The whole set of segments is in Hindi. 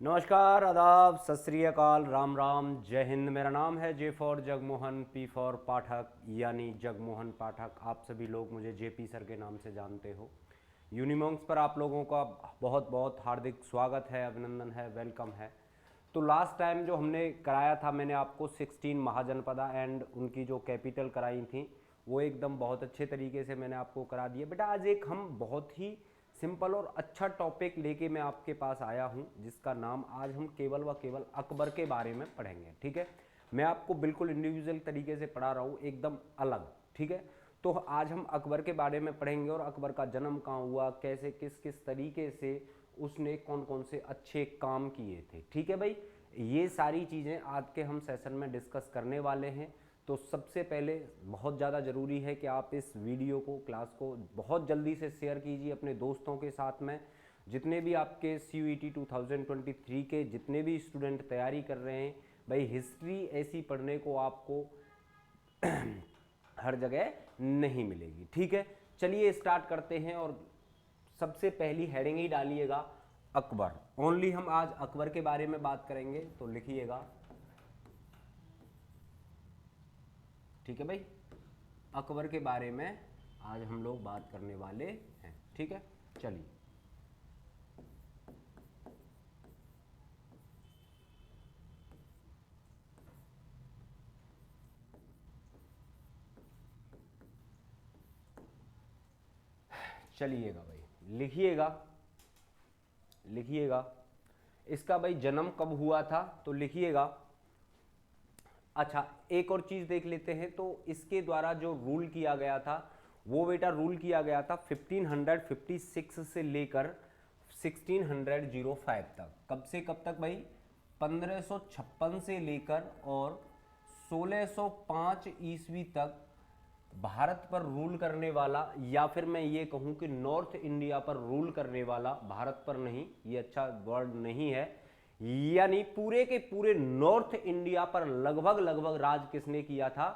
नमस्कार, आदाब, सत श्री अकाल, राम राम, जय हिंद। मेरा नाम है J for Jagmohan, P for Pathak, यानी जगमोहन पाठक। आप सभी लोग मुझे जेपी सर के नाम से जानते हो। यूनिमॉन्क्स पर आप लोगों का बहुत बहुत हार्दिक स्वागत है, अभिनंदन है, वेलकम है। तो लास्ट टाइम जो हमने कराया था, मैंने आपको 16 महाजनपदा एंड उनकी जो कैपिटल कराई थी वो एकदम बहुत अच्छे तरीके से मैंने आपको करा दिया। बेटा आज एक हम बहुत ही सिंपल और अच्छा टॉपिक लेके मैं आपके पास आया हूँ, जिसका नाम आज हम केवल व केवल अकबर के बारे में पढ़ेंगे। ठीक है, मैं आपको बिल्कुल इंडिविजुअल तरीके से पढ़ा रहा हूँ, एकदम अलग। ठीक है, तो आज हम अकबर के बारे में पढ़ेंगे और अकबर का जन्म कहाँ हुआ, कैसे किस किस तरीके से उसने कौन कौन से अच्छे काम किए थे। ठीक है भाई, ये सारी चीज़ें आज के हम सेशन में डिस्कस करने वाले हैं। तो सबसे पहले बहुत ज़्यादा ज़रूरी है कि आप इस वीडियो को, क्लास को बहुत जल्दी से शेयर कीजिए अपने दोस्तों के साथ में। जितने भी आपके CUET 2023 के जितने भी स्टूडेंट तैयारी कर रहे हैं, भाई हिस्ट्री ऐसी पढ़ने को आपको हर जगह नहीं मिलेगी। ठीक है, चलिए स्टार्ट करते हैं और सबसे पहली हेडिंग ही डालिएगा अकबर। ओनली हम आज अकबर के बारे में बात करेंगे, तो लिखिएगा। ठीक है भाई, अकबर के बारे में आज हम लोग बात करने वाले हैं। ठीक है, चलिए। चलिएगा भाई, लिखिएगा लिखिएगा इसका भाई जन्म कब हुआ था, तो लिखिएगा। अच्छा, एक और चीज देख लेते हैं। तो इसके द्वारा जो रूल किया गया था वो बेटा रूल किया गया था 1556 से लेकर 1605 तक। कब से कब तक भाई? 1556 से लेकर और 1605 ईस्वी तक भारत पर रूल करने वाला, या फिर मैं ये कहूं कि नॉर्थ इंडिया पर रूल करने वाला, भारत पर नहीं, ये अच्छा वर्ड नहीं है, यानी पूरे के पूरे नॉर्थ इंडिया पर लगभग लगभग राज किसने किया था?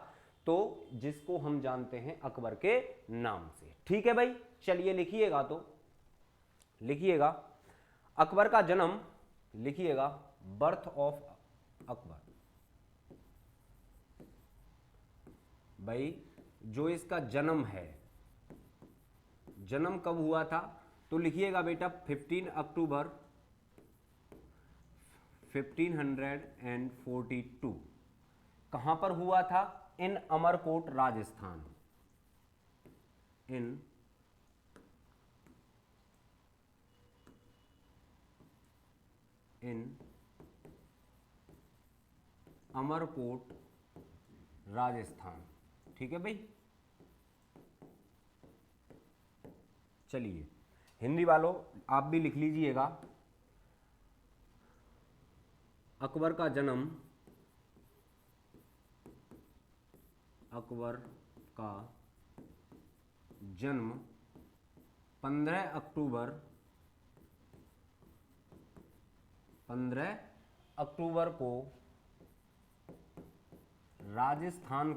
तो जिसको हम जानते हैं अकबर के नाम से। ठीक है भाई, चलिए लिखिएगा। तो लिखिएगा अकबर का जन्म, लिखिएगा बर्थ ऑफ अकबर। भाई जो इसका जन्म है, जन्म कब हुआ था, तो लिखिएगा बेटा 15 अक्टूबर 1542। कहां पर हुआ था? इन अमरकोट राजस्थान। इन इन अमरकोट राजस्थान। ठीक है भाई, चलिए हिंदी वालों आप भी लिख लीजिएगा। अकबर का जन्म, अकबर का जन्म 15 अक्टूबर 15 अक्टूबर को राजस्थान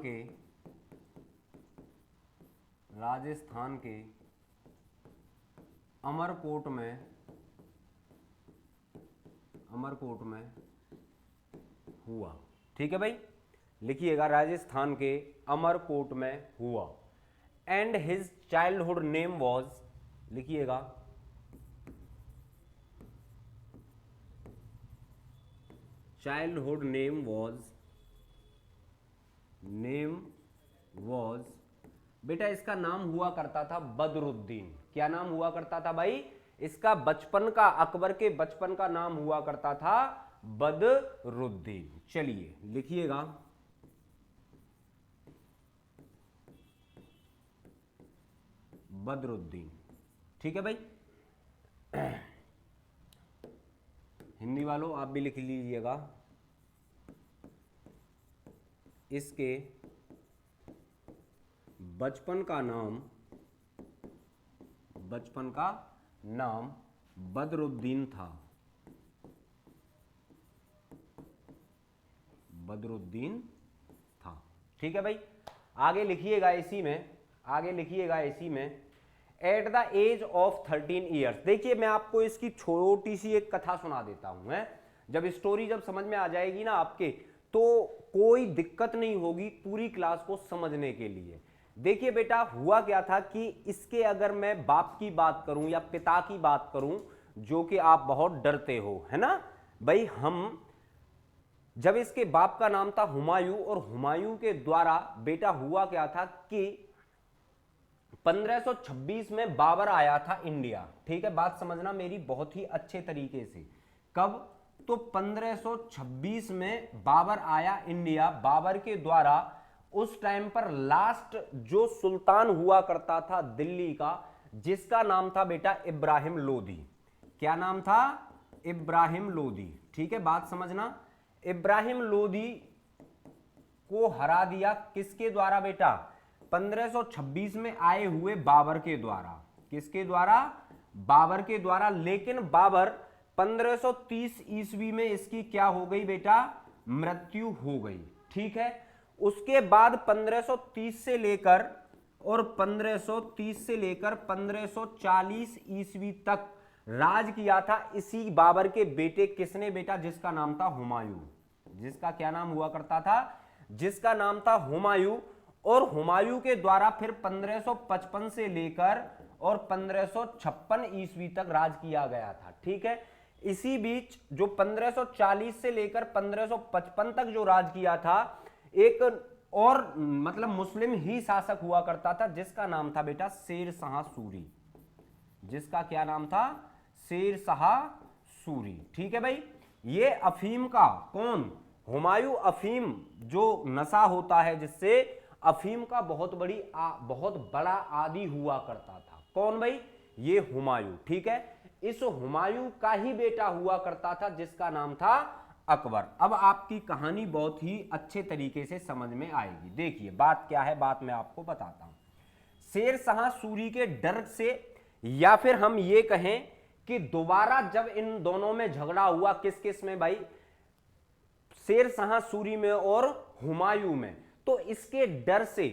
के अमरकोट में हुआ। ठीक है भाई, लिखिएगा राजस्थान के अमरकोट में हुआ। And his childhood name was, लिखिएगा चाइल्डहुड नेम वॉज बेटा इसका नाम हुआ करता था बदरुद्दीन। क्या नाम हुआ करता था भाई? इसका बचपन का, अकबर के बचपन का नाम हुआ करता था बदरुद्दीन। चलिए लिखिएगा बदरुद्दीन। ठीक है भाई, हिंदी वालों आप भी लिख लीजिएगा। इसके बचपन का नाम बदरुद्दीन था। बदरुद्दीन था। ठीक है भाई, आगे लिखिएगा इसी में at the age of 13 years. देखिए मैं आपको इसकी छोटी सी एक कथा सुना देता हूं है, जब स्टोरी जब समझ में आ जाएगी ना आपके, तो कोई दिक्कत नहीं होगी पूरी क्लास को समझने के लिए। देखिए बेटा हुआ क्या था कि इसके अगर मैं बाप की बात करूं या पिता की बात करूं, जो कि आप बहुत डरते हो है ना भाई, हम जब इसके बाप का नाम था हुमायूं, और हुमायूं के द्वारा बेटा हुआ क्या था कि 1526 में बाबर आया था इंडिया। ठीक है, बात समझना मेरी बहुत ही अच्छे तरीके से। कब? तो 1526 में बाबर आया इंडिया। बाबर के द्वारा उस टाइम पर लास्ट जो सुल्तान हुआ करता था दिल्ली का, जिसका नाम था बेटा इब्राहिम लोदी। क्या नाम था? इब्राहिम लोदी। ठीक है, बात समझना, इब्राहिम लोदी को हरा दिया किसके द्वारा बेटा? 1526 में आए हुए बाबर के द्वारा। किसके द्वारा? बाबर के द्वारा। लेकिन बाबर 1530 ईस्वी में इसकी क्या हो गई बेटा? मृत्यु हो गई। ठीक है, उसके बाद 1530 से लेकर और 1530 से लेकर 1540 ईस्वी तक राज किया था इसी बाबर के बेटे। किसने बेटा? जिसका नाम था हुमायूं। जिसका क्या नाम हुआ करता था? जिसका नाम था हुमायूं। और हुमायूं के द्वारा फिर 1555 से लेकर और 1556 ईस्वी तक राज किया गया था। ठीक है, इसी बीच जो 1540 से लेकर 1555 तक जो राज किया था, एक और मतलब मुस्लिम ही शासक हुआ करता था, जिसका नाम था बेटा शेर शाह सूरी। जिसका क्या नाम था? शेर शाह सूरी। ठीक है भाई, ये अफीम का कौन? हुमायूं अफीम जो नशा होता है जिससे, अफीम का बहुत बड़ा आदी हुआ करता था। कौन भाई? ये हुमायूं। ठीक है, इस हुमायूं का ही बेटा हुआ करता था जिसका नाम था अकबर। अब आपकी कहानी बहुत ही अच्छे तरीके से समझ में आएगी। देखिए बात क्या है, बात मैं आपको बताता हूं। शेर शाह सूरी के डर से, या फिर हम ये कहें कि दोबारा जब इन दोनों में झगड़ा हुआ, किस किस में भाई? शेर शाह सूरी में और हुमायूं में, तो इसके डर से,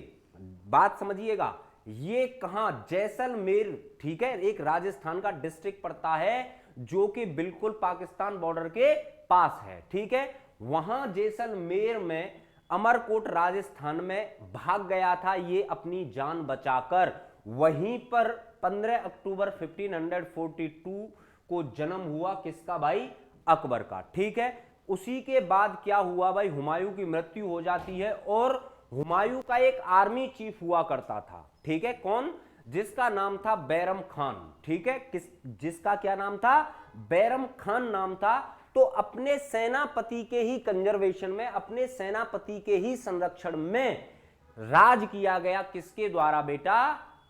बात समझिएगा, ये कहां? जैसलमेर। ठीक है, एक राजस्थान का डिस्ट्रिक्ट पड़ता है जो कि बिल्कुल पाकिस्तान बॉर्डर के पास है। ठीक है, वहां जैसलमेर में अमरकोट राजस्थान में भाग गया था ये अपनी जान बचाकर। वहीं पर 15 अक्टूबर 1542 को जन्म हुआ किसका भाई? अकबर का। ठीक है, उसी के बाद क्या हुआ भाई? हुमायूं की मृत्यु हो जाती है और हुमायूं का एक आर्मी चीफ हुआ करता था। ठीक है, कौन? जिसका नाम था बैरम खान। ठीक है, जिसका क्या नाम था? बैरम खान नाम था। तो अपने सेनापति के ही कंजर्वेशन में, अपने सेनापति के ही संरक्षण में राज किया गया। किसके द्वारा बेटा?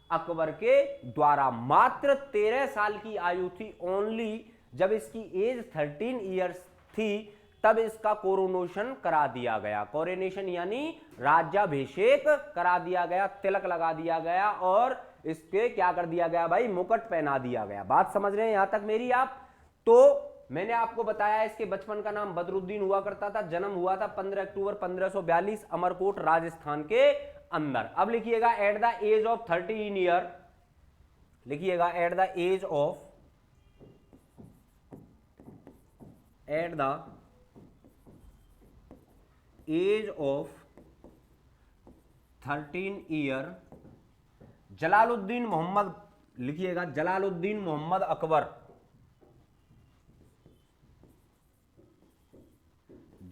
अकबर के द्वारा। मात्र 13 साल की आयु थी ओनली, जब इसकी एज 13 ईयर्स थी, तब इसका कोरोनेशन करा दिया गया। कोरोनेशन यानी राज्याभिषेक करा दिया गया, तिलक लगा दिया गया और इसके क्या कर दिया गया भाई? मुकुट पहना दिया गया। बात समझ रहे हैं यहां तक मेरी आप? तो मैंने आपको बताया इसके बचपन का नाम बदरुद्दीन हुआ करता था। जन्म हुआ था 15 अक्टूबर 1542 अमरकोट राजस्थान के अंदर। अब लिखिएगा at the age of 13 year, लिखिएगा at the age of, at the age of 13 year Jalaluddin Mohammad, लिखिएगा जलालुद्दीन मोहम्मद अकबर,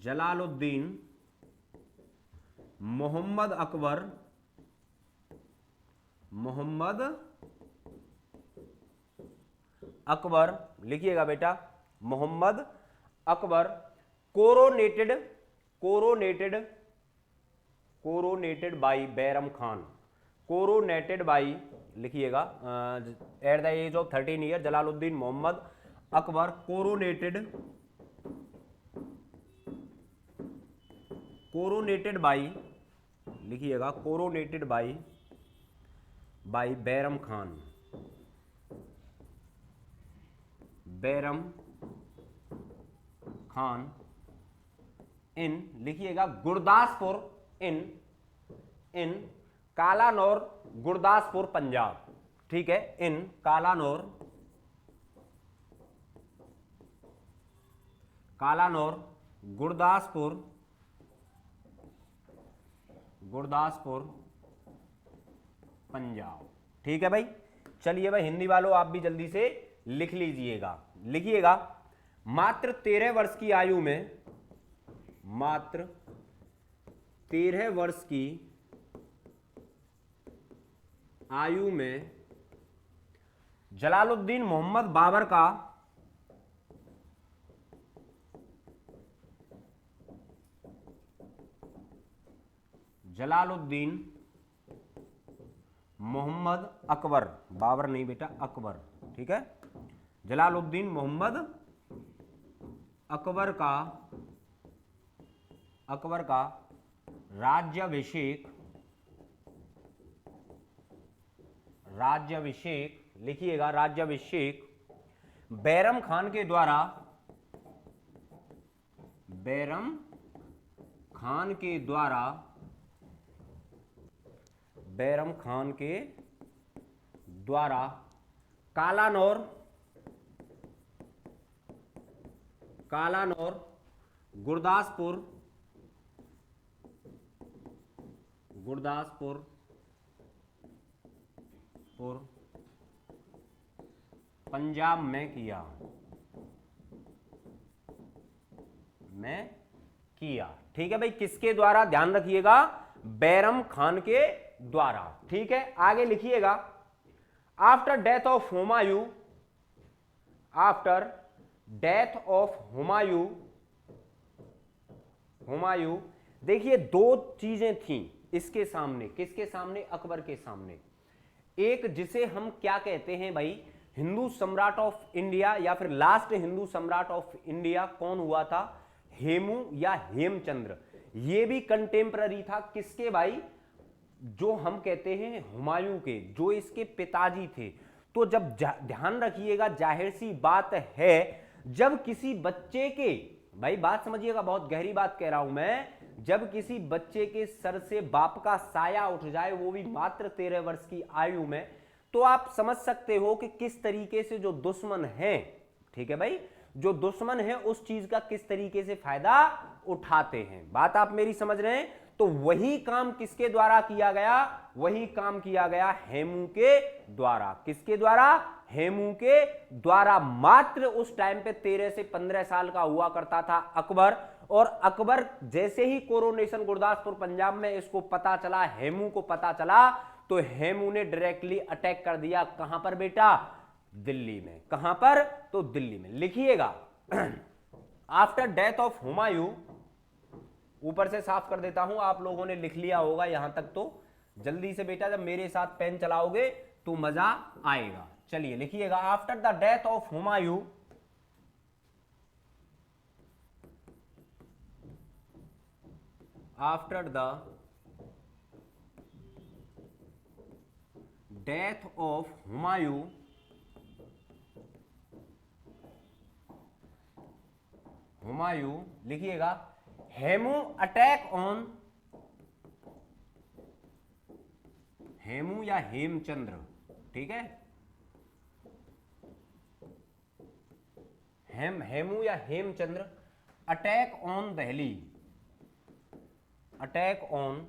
जलालुद्दीन मोहम्मद अकबर, मोहम्मद अकबर, लिखिएगा बेटा Mohammad Akbar, coronated, coronated, coronated by Bairam Khan, coronated by, लिखिएगा at the age of 13 year Jalaluddin Mohammad Akbar, coronated, coronated by, लिखिएगा coronated by, by Bairam Khan, Bairam Khan in, लिखिएगा गुरदासपुर, इन कालानौर, गुरदासपुर पंजाब। ठीक है, इन कालानौर, कालानौर, गुरदासपुर, गुरदासपुर, पंजाब। ठीक है भाई, चलिए भाई हिंदी वालों आप भी जल्दी से लिख लीजिएगा, लिखिएगा। मात्र 13 वर्ष की आयु में, मात्र 13 वर्ष की आयु में जलालुद्दीन मोहम्मद बाबर का जलालुद्दीन मोहम्मद अकबर, बाबर नहीं बेटा अकबर, ठीक है, जलालुद्दीन मोहम्मद अकबर का राज्याभिषेक, राज्याभिषेक लिखिएगा, राज्याभिषेक बैरम खान के द्वारा, बैरम खान के द्वारा, बैरम खान के द्वारा कालानौर, कालानौर, गुरदासपुर, गुरदासपुर पंजाब में किया, में किया। ठीक है भाई, किसके द्वारा, ध्यान रखिएगा, बैरम खान के द्वारा। ठीक है, आगे लिखिएगा, after death of Humayun, after death of Humayun, Humayun, देखिए दो चीजें थीं इसके सामने, किसके सामने, अकबर के सामने। एक जिसे हम क्या कहते हैं भाई, हिंदू सम्राट ऑफ इंडिया या फिर लास्ट हिंदू सम्राट ऑफ इंडिया कौन हुआ था, हेमू या हेमचंद्र। ये भी कंटेम्पररी था किसके भाई, जो हम कहते हैं हुमायूं के, जो इसके पिताजी थे। तो जब ध्यान रखिएगा, जाहिर सी बात है जब किसी बच्चे के, भाई बात समझिएगा, बहुत गहरी बात कह रहा हूं मैं, जब किसी बच्चे के सर से बाप का साया उठ जाए, वो भी मात्र 13 वर्ष की आयु में, तो आप समझ सकते हो कि किस तरीके से जो दुश्मन हैं, ठीक है भाई, जो दुश्मन है उस चीज का किस तरीके से फायदा उठाते हैं। बात आप मेरी समझ रहे हैं। तो वही काम किसके द्वारा किया गया, वही काम किया गया हेमू के द्वारा। किसके द्वारा, हेमू के द्वारा। मात्र उस टाइम पे 13 से 15 साल का हुआ करता था अकबर, और अकबर जैसे ही कोरोनेशन गुरदासपुर पंजाब में इसको पता चला, हेमू को पता चला, तो हेमू ने डायरेक्टली अटैक कर दिया। कहां पर बेटा, दिल्ली में। कहां पर, तो दिल्ली में। लिखिएगा, आफ्टर डेथ ऑफ हुमायूं, ऊपर से साफ कर देता हूं, आप लोगों ने लिख लिया होगा यहां तक, तो जल्दी से बेटा जब मेरे साथ पेन चलाओगे तो मजा आएगा। चलिए लिखिएगा, after the death of Humayun, after the death of Humayun, Humayun लिखिएगा, हेमू अटैक ऑन, हेमू या हेमचंद्र, ठीक है, हेमू या Hemchandra attack on Delhi, attack on,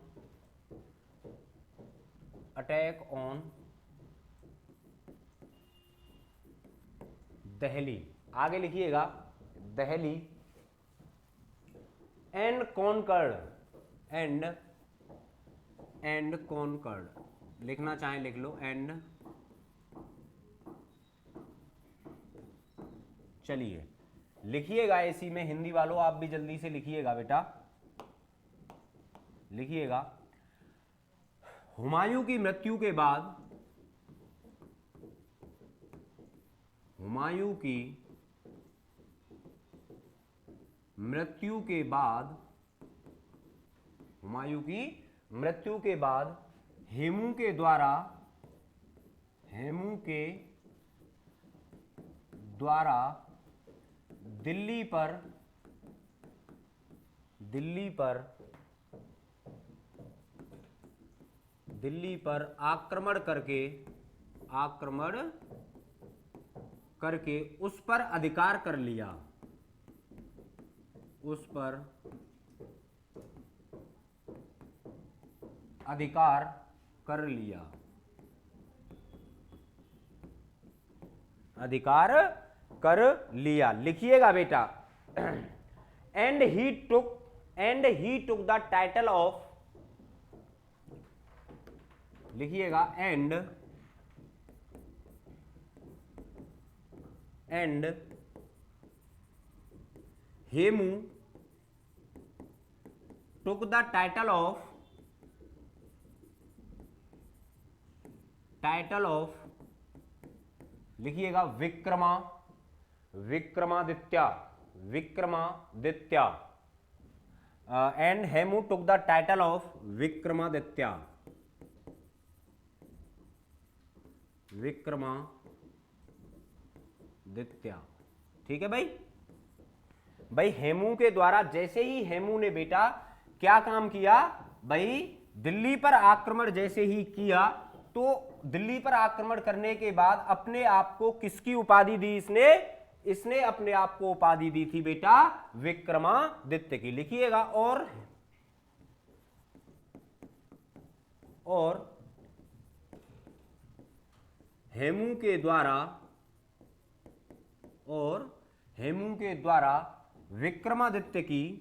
attack on Delhi. आगे लिखिएगा, Delhi and conquered, and conquered, लिखना चाहें लिख लो, एंड। चलिए लिखिएगा, इसी में हिंदी वालों आप भी जल्दी से लिखिएगा बेटा, लिखिएगा, हुमायूं की मृत्यु के बाद, हुमायूं की मृत्यु के बाद, हुमायूं की मृत्यु के बाद हेमू के द्वारा, हेमू के द्वारा दिल्ली पर, दिल्ली पर, दिल्ली पर आक्रमण करके, आक्रमण करके उस पर अधिकार कर लिया, उस पर अधिकार कर लिया, अधिकार कर लिया। लिखिएगा बेटा, and he took the title of, लिखिएगा and Hemu took the title of, लिखिएगा Vikramaditya, and Hemu took the title of Vikramaditya, ठीक है भाई हेमू के द्वारा, जैसे ही हेमू ने बेटा क्या काम किया भाई, दिल्ली पर आक्रमण जैसे ही किया, तो दिल्ली पर आक्रमण करने के बाद अपने आप को किसकी उपाधि दी इसने अपने आप को उपाधि दी थी बेटा विक्रमादित्य की। लिखिएगा, और हेमू के द्वारा विक्रमादित्य की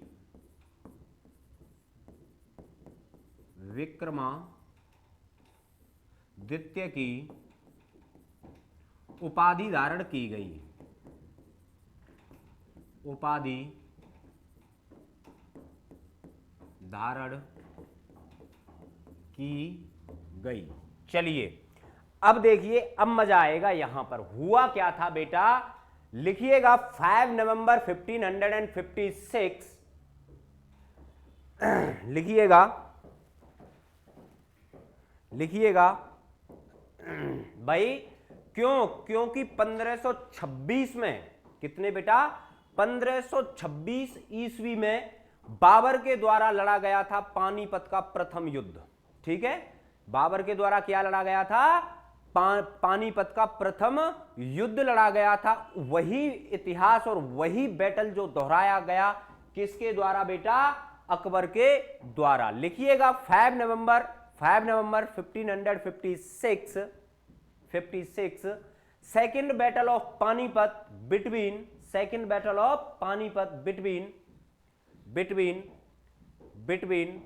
उपाधि धारण की गई, उपाधि धारण की गई। चलिए अब देखिए, अब मजा आएगा। यहां पर हुआ क्या था बेटा, लिखिएगा 5 नवंबर 1556, लिखिएगा भाई, क्योंकि 1526 में, कितने बेटा 1526 ईस्वी में बाबर के द्वारा लड़ा गया था पानीपत का प्रथम युद्ध। ठीक है, बाबर के द्वारा क्या लड़ा गया था, पानीपत का प्रथम युद्ध लड़ा गया था। वही इतिहास और वही बैटल जो दोहराया गया, किसके द्वारा बेटा, अकबर के द्वारा। लिखिएगा 5 नवंबर 1556 second battle of Panipat between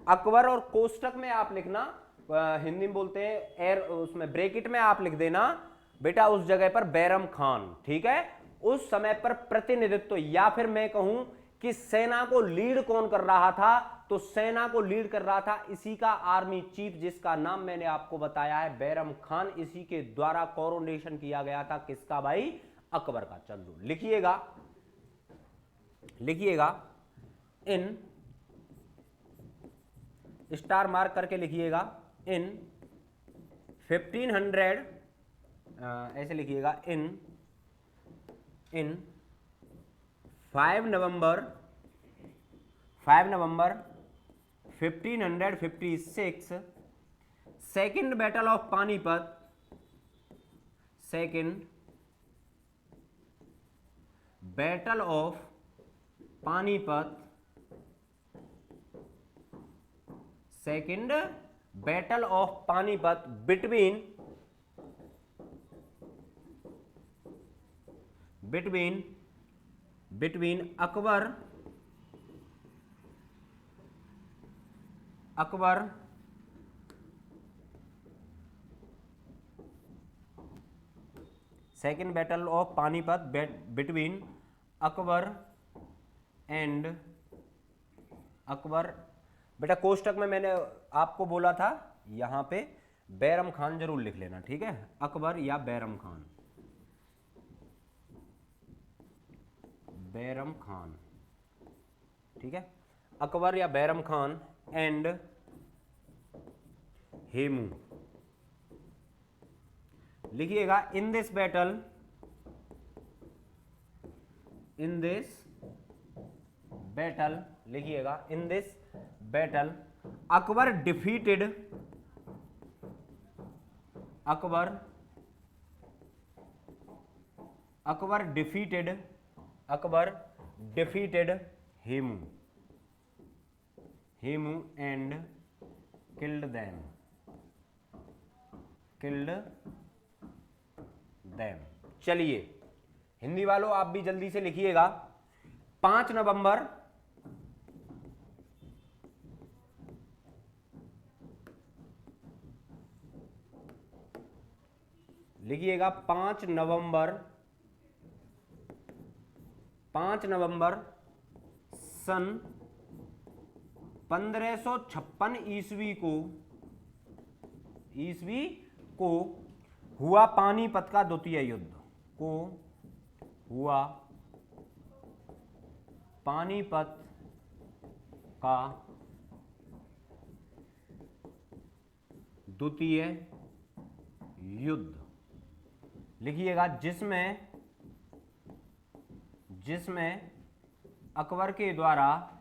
Akbar और कोष्टक में आप लिखना, हिंदी में बोलते हैं उसमें ब्रैकेट में आप लिख देना बेटा उस जगह पर बैरम खान। ठीक है, उस समय पर प्रतिनिधित्व, या फिर मैं कहूं कि सेना को लीड कौन कर रहा था, तो सेना को लीड कर रहा था इसी का आर्मी चीफ, जिसका नाम मैंने आपको बताया है बैरम खान। इसी के द्वारा कोरोनेशन किया गया था, किसका भाई, अकबर का। चलो लिखिएगा इन स्टार मार्क करके लिखिएगा, इन 1500 ऐसे लिखिएगा, इन 5 नवंबर 1556 second battle of Panipat, second battle of Panipat between Akbar second battle of Panipat between Akbar and बेटा कोष्टक में मैंने आपको बोला था यहां पे बैरम खान जरूर लिख लेना। ठीक है, अकबर या बैरम खान, ठीक है, अकबर या बैरम खान एंड हेमू। लिखिएगा इन दिस बैटल, लिखिएगा in this battle Akbar defeated Akbar defeated Hemu and killed them. चलिए हिंदी वालों आप भी जल्दी से लिखिएगा। 5 नवंबर लिखिएगा 5 नवंबर सन 1556 ईस्वी को हुआ पानीपत का द्वितीय युद्ध। पानीपत का द्वितीय युद्ध लिखिएगा, जिसमें अकबर के द्वारा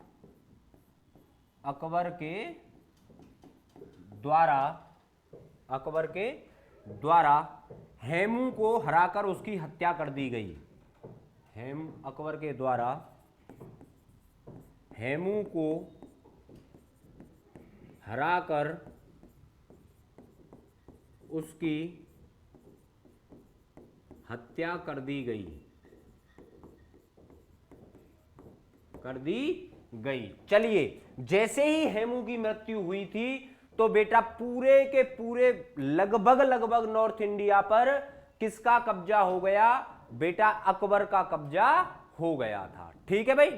हेमू को हराकर उसकी हत्या कर दी गई। अकबर के द्वारा हेमू को हराकर उसकी हत्या कर दी गई। चलिए जैसे ही हेमू की मृत्यु हुई थी तो बेटा पूरे के पूरे लगभग नॉर्थ इंडिया पर किसका कब्जा हो गया? बेटा अकबर का कब्जा हो गया था। ठीक है भाई,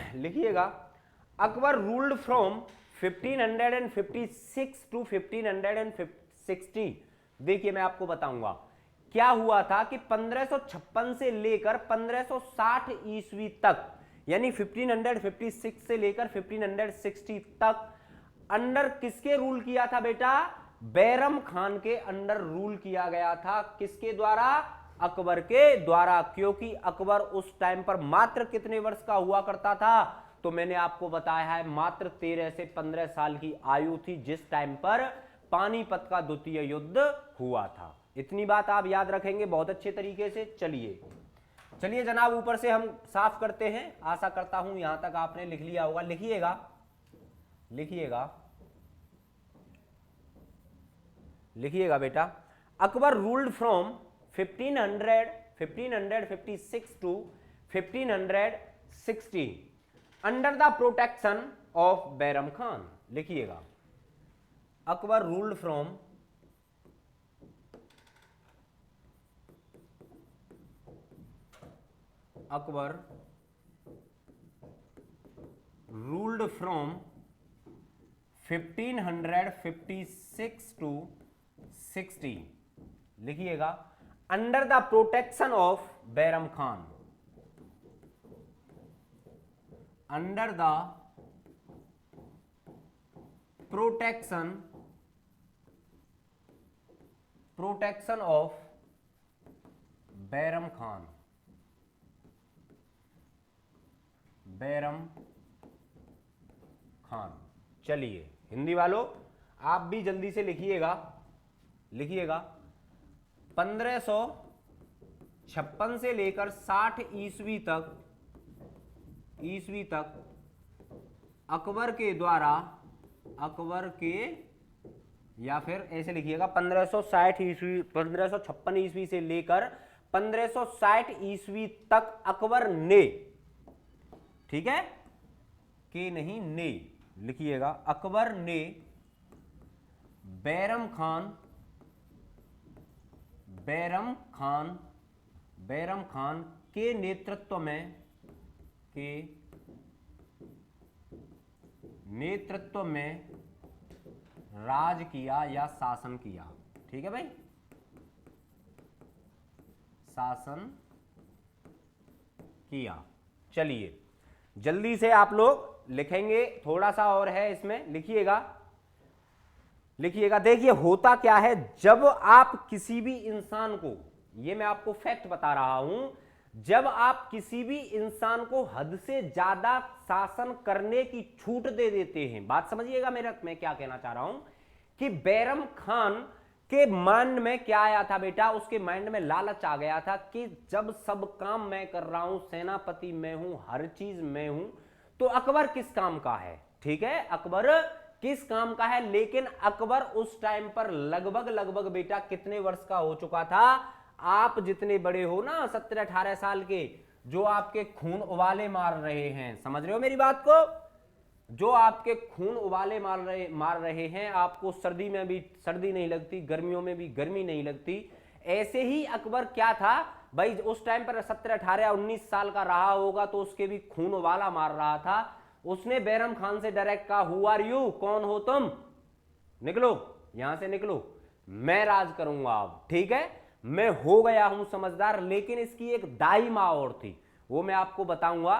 लिखिएगा अकबर रूल्ड फ्रॉम 1556 टू 1560। देखिए मैं आपको बताऊंगा क्या हुआ था कि 1556 से लेकर 1560 ईस्वी तक, यानी 1556 से लेकर 1560 तक अंडर किसके रूल किया था बेटा? बैरम खान के अंडर रूल किया गया था। किसके द्वारा? अकबर के द्वारा। क्योंकि अकबर उस टाइम पर मात्र कितने वर्ष का हुआ करता था? तो मैंने आपको बताया है मात्र 13 से 15 साल की आयु थी जिस टाइम पर पानीपत का द्वितीय युद्ध हुआ था। इतनी बात आप याद रखेंगे बहुत अच्छे तरीके से। चलिए जनाब ऊपर से हम साफ करते हैं। आशा करता हूं यहां तक आपने लिख लिया होगा। लिखिएगा बेटा Akbar ruled from 1556 to 1560 under the protection of Bairam Khan. लिखिएगा Akbar ruled from Akbar ruled from 1556 to 60। लिखिएगा under the protection of Bairam Khan. Under the protection of Bairam Khan. चलिए हिंदी वालों आप भी जल्दी से लिखिएगा 1556 से लेकर 60 ईस्वी तक अकबर के या फिर ऐसे लिखिएगा 1556 ईस्वी से लेकर 1560 ईस्वी तक अकबर ने, ठीक है कि नहीं, ने लिखिएगा अकबर ने बैरम खान के नेतृत्व में राज किया या शासन किया। ठीक है भाई, शासन किया। चलिए जल्दी से आप लोग लिखेंगे, थोड़ा सा और है इसमें। लिखिएगा देखिए होता क्या है जब आप किसी भी इंसान को, ये मैं आपको फैक्ट बता रहा हूं, जब आप किसी भी इंसान को हद से ज्यादा शासन करने की छूट दे देते हैं, बात समझिएगा मेरा, मैं क्या कहना चाह रहा हूं कि बैरम खान के माइंड में क्या आया था बेटा, उसके माइंड में लालच आ गया था कि जब सब काम मैं कर रहा हूं, सेनापति मैं हूं, हर चीज मैं हूं, तो अकबर किस काम का है। ठीक है, अकबर किस काम का है। लेकिन अकबर उस टाइम पर लगभग लगभग बेटा कितने वर्ष का हो चुका था, आप जितने बड़े हो ना 17-18 साल के, जो आपके खून उबाले मार रहे हैं, समझ रहे हो मेरी बात को, जो आपके खून उबाले मार रहे हैं, आपको सर्दी में भी सर्दी नहीं लगती, गर्मियों में भी गर्मी नहीं लगती, ऐसे ही अकबर क्या था भाई, उस टाइम पर 17, 18, 19 साल का रहा होगा, तो उसके भी खून उबाला मार रहा था। उसने बैरम खान से डायरेक्ट कहा, हु आर यू, कौन हो तुम, निकलो यहां से, निकलो, मैं राज करूंगा अब। ठीक है, मैं हो गया हूं समझदार। लेकिन इसकी एक दाई मां और थी, वो मैं आपको बताऊंगा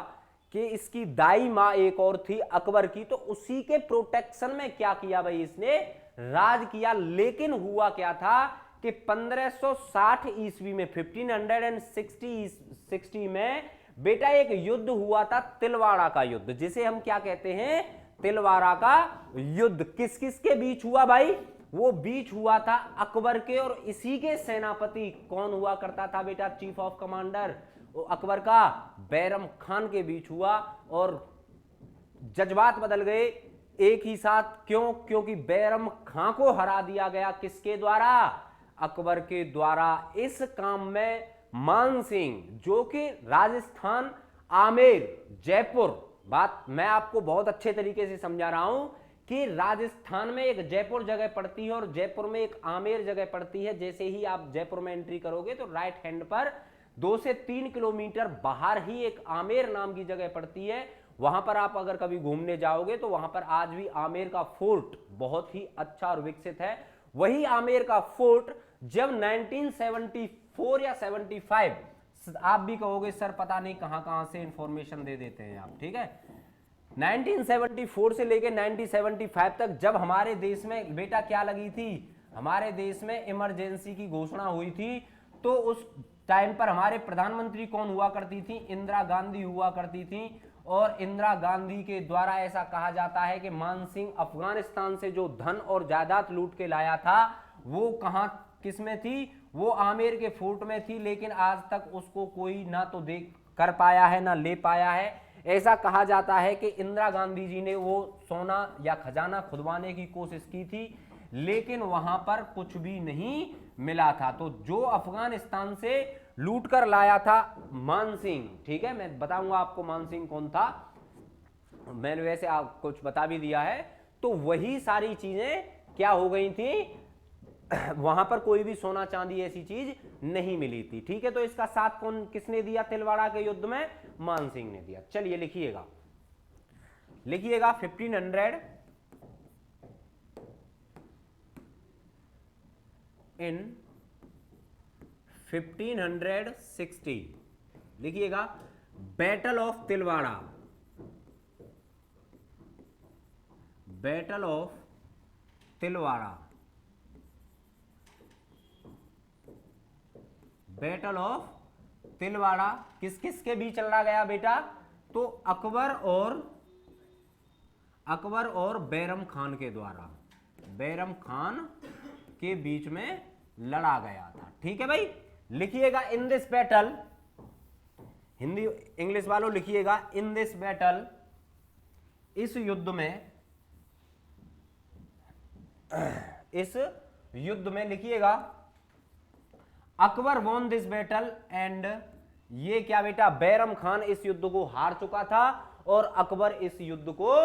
कि इसकी दाई मां एक और थी अकबर की, तो उसी के प्रोटेक्शन में क्या किया भाई, इसने राज किया। लेकिन हुआ क्या था कि 1560 ईस्वी में 1560 में बेटा एक युद्ध हुआ था, तिलवाड़ा का युद्ध, जिसे हम क्या कहते हैं, तिलवाड़ा का युद्ध। किस किस के बीच हुआ भाई, वो बीच हुआ था अकबर के और इसी के सेनापति, कौन हुआ करता था बेटा, चीफ ऑफ कमांडर अकबर का, बैरम खान के बीच हुआ। और जज्बात बदल गए एक ही साथ, क्यों, क्योंकि बैरम खान को हरा दिया गया, किसके द्वारा, अकबर के द्वारा। इस काम में मान सिंह, जो कि राजस्थान, आमेर, जयपुर, बात मैं आपको बहुत अच्छे तरीके से समझा रहा हूं कि राजस्थान में एक जयपुर जगह पड़ती है और जयपुर में एक आमेर जगह पड़ती है। जैसे ही आप जयपुर में एंट्री करोगे तो राइट हैंड पर 2 से 3 किलोमीटर बाहर ही एक आमेर नाम की जगह पड़ती है। वहां पर आप अगर कभी घूमने जाओगे तो वहां पर आज भी आमेर का फोर्ट बहुत ही अच्छा और विकसित है। वही आमेर का फोर्ट जब 1974 या 75, आप भी कहोगे सर पता नहीं कहां से इंफॉर्मेशन दे देते हैं आप, ठीक है, 1974 से लेकर 1975 तक जब हमारे देश में बेटा क्या लगी थी, हमारे देश में इमरजेंसी की घोषणा हुई थी, तो उस टाइम पर हमारे प्रधानमंत्री कौन हुआ करती थी, इंदिरा गांधी हुआ करती थी। और इंदिरा गांधी के द्वारा ऐसा कहा जाता है कि मान सिंह अफगानिस्तान से जो धन और जायदाद लूट के लाया था वो कहां किस में थी, वो आमेर के फोर्ट में थी। लेकिन आज तक उसको कोई ना तो देख कर पाया है ना ले पाया है। ऐसा कहा जाता है कि इंदिरा गांधी जी ने वो सोना या खजाना खुदवाने की कोशिश की थी, लेकिन वहां पर कुछ भी नहीं मिला था। तो जो अफगानिस्तान से लूट कर लाया था मान सिंह, ठीक है, मैं बताऊंगा आपको मान सिंह कौन था, मैंने वैसे आप कुछ बता भी दिया है। तो वही सारी चीजें क्या हो गई थी, वहां पर कोई भी सोना चांदी ऐसी चीज नहीं मिली थी। ठीक है, तो इसका साथ कौन किसने दिया तिलवाड़ा के युद्ध में, मान सिंह ने दिया। चलिए लिखिएगा, लिखिएगा 1500 इन 1560, लिखिएगा battle of Tilwara, battle of Tilwara, battle of Tilwara किस किस के बीच चला गया बेटा, तो अकबर और बैरम खान के द्वारा, बैरम खान के बीच में लड़ा गया था। ठीक है भाई, लिखिएगा in this battle, Hindi English वालों लिखिएगा इन दिस बैटल, इस युद्ध में, इस युद्ध में लिखिएगा Akbar von this battle and, ये क्या बेटा, बैरम खान इस युद्ध को हार चुका था और अकबर इस युद्ध को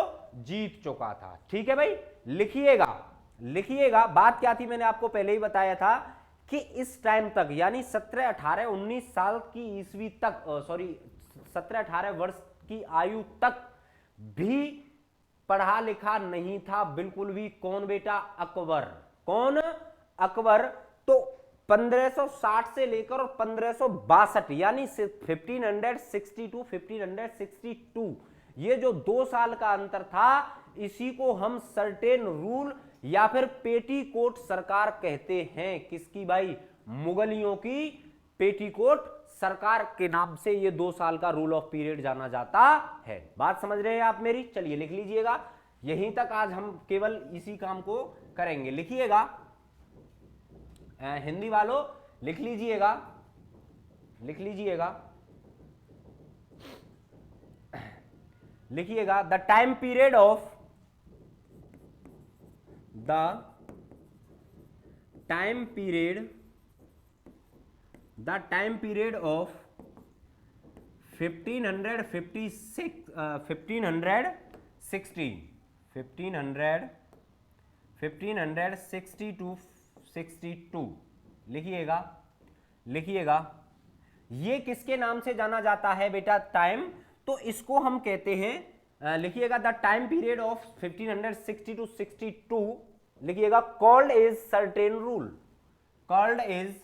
जीत चुका था। ठीक है भाई, लिखिएगा, लिखिएगा बात क्या थी, मैंने आपको पहले ही बताया था कि इस टाइम तक यानी 17, 18, 19 साल की ईस्वी तक, सॉरी 17, 18 वर्ष की आयु तक भी पढ़ा लिखा नहीं था बिल्कुल भी। कौन बेटा, अकबर, कौन, अकबर। तो 1560 से लेकर और 1562 यानी 1560 1562 ये जो 2 साल का अंतर था, इसी को हम सर्टेन रूल या फिर पेटीकोट सरकार कहते हैं। किसकी भाई, मुगलियों की पेटीकोट सरकार के नाम से ये 2 साल का रूल ऑफ पीरियड जाना जाता है। बात समझ रहे हैं आप मेरी? चलिए लिख लीजिएगा, यहीं तक आज हम केवल इसी काम को करेंगे। लिखिएगा हिंदी वालों, लिख लीजिएगा, लिख लीजिएगा, लिखिएगा the time period of the time period of 1560 to 62। लिखिएगा, लिखिएगा, ये किसके नाम से जाना जाता है बेटा? टाइम। तो इसको हम कहते हैं, लिखिएगा the time period of 1560 to 62, लिखिएगा called is certain rule, called is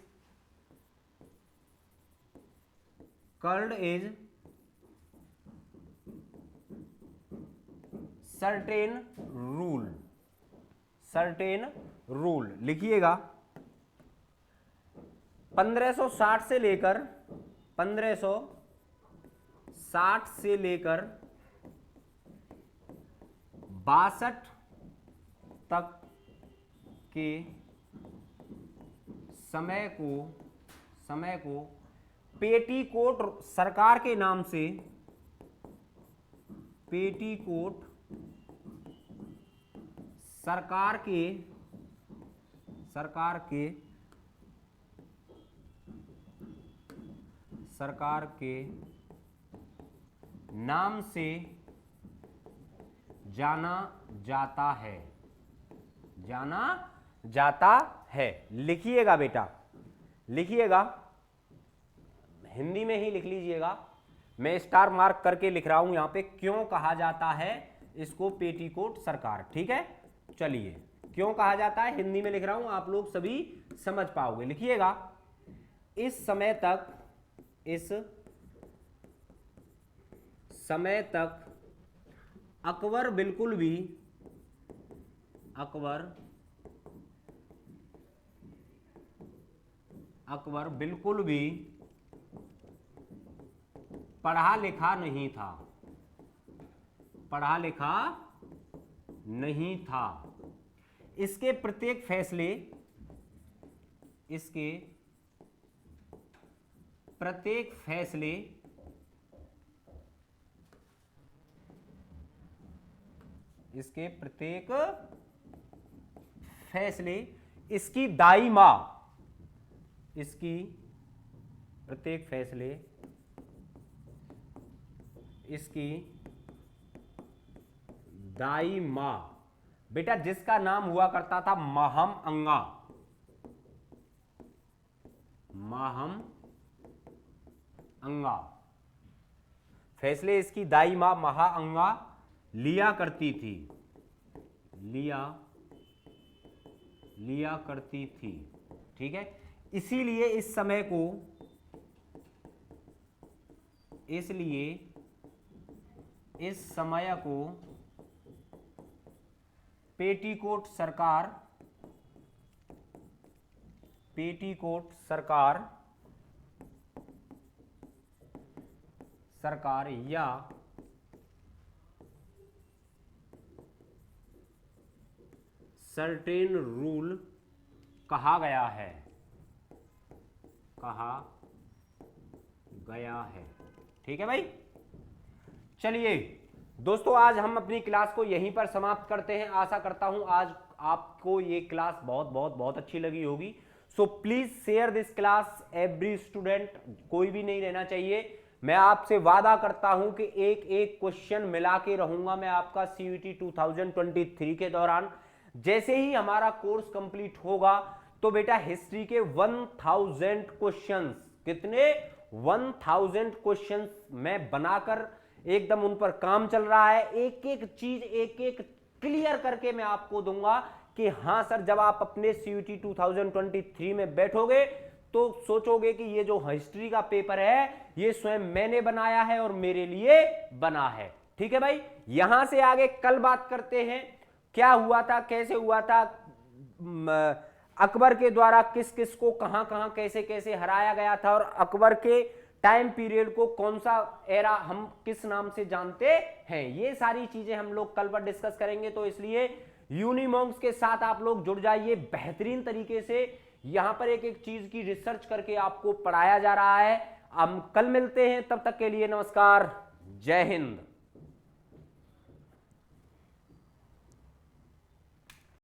certain rule, certain rule. लिखिएगा 1560 से लेकर 62 तक के समय को पेटीकोट सरकार के नाम से, पेटीकोट सरकार के नाम से जाना जाता है, जाना जाता है। लिखिएगा बेटा, लिखिएगा, हिंदी में ही लिख लीजिएगा, मैं स्टार मार्क करके लिख रहा हूं यहां पे, क्यों कहा जाता है इसको पेटीकोट सरकार। ठीक है, चलिए क्यों कहा जाता है हिंदी में लिख रहा हूं, आप लोग सभी समझ पाओगे। लिखिएगा इस समय तक अकबर बिल्कुल भी पढ़ा लिखा नहीं था, पढ़ा लिखा नहीं था। इसके प्रत्येक फैसले, इसके प्रत्येक फैसले इसकी दाई मां, इसकी प्रत्येक फैसले इसकी दाई मां, बेटा जिसका नाम हुआ करता था महम अंगा, महम अंगा, फैसले इसकी दाई मां महा अंगा लिया करती थी, लिया करती थी। ठीक है, इसीलिए इस समय को, इसलिए इस समय को पेटीकोट सरकार, पेटीकोट सरकार या सर्टेन रूल कहा गया है, कहा गया है। ठीक है भाई, चलिए दोस्तों आज हम अपनी क्लास को यहीं पर समाप्त करते हैं। आशा करता हूं आज आपको ये क्लास बहुत बहुत बहुत अच्छी लगी होगी। So please share this class every student, कोई भी नहीं रहना चाहिए। मैं आपसे वादा करता हूं कि एक एक क्वेश्चन मिला के रहूंगा मैं आपका CUET 2023 के दौरान। जैसे ही हमारा कोर्स कंप्लीट होगा तो बेटा हिस्ट्री के 1000 क्वेश्चंस, कितने 1000 क्वेश्चंस मैं बनाकर एकदम उन पर काम चल रहा है। एक एक चीज एक एक क्लियर करके मैं आपको दूंगा कि हां सर, जब आप अपने CUET 2023 में बैठोगे तो सोचोगे कि ये जो हिस्ट्री का पेपर है ये स्वयं मैंने बनाया है और मेरे लिए बना है। ठीक है भाई, यहां से आगे कल बात करते हैं क्या हुआ था, कैसे हुआ था, अकबर के द्वारा किस किस को कहां कहां कैसे कैसे हराया गया था, और अकबर के टाइम पीरियड को कौन सा एरा हम किस नाम से जानते हैं, ये सारी चीजें हम लोग कल पर डिस्कस करेंगे। तो इसलिए यूनिमॉन्क्स के साथ आप लोग जुड़ जाइए। बेहतरीन तरीके से यहां पर एक एक चीज की रिसर्च करके आपको पढ़ाया जा रहा है। हम कल मिलते हैं, तब तक के लिए नमस्कार, जय हिंद।